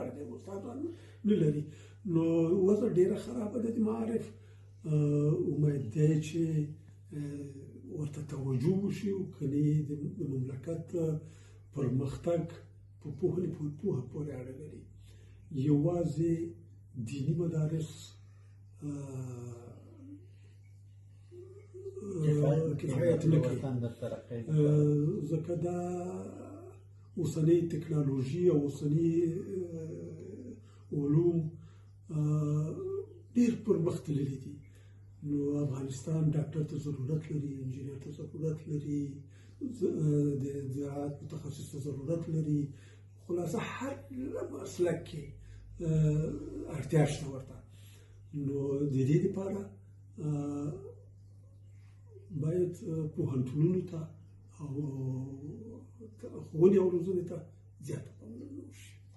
ولاړ دی استادان نه لري نو وضع ډېره خرابه ده د معارف امید دی چې ورته توجه وشي او کني د مملکت پرمختګ په پوهه پورې اړه لري یوازې دیني مدارس کفایت نه کوي ځکه دا اوسنۍ تکنالوژي او اوسني علوم ډېر پرمختللي دي نو افغانستان ډاکټر ته ضرورت لري انجینر ته ضرورت لري د زراعت متخصص ته ضرورت لري خلاصه هر مسلک کې اړتیا شته ورته نو د دې لپاره باید پوهنتونونو ته او ښوونې او روزنې ته زیاته پاملرنه وشي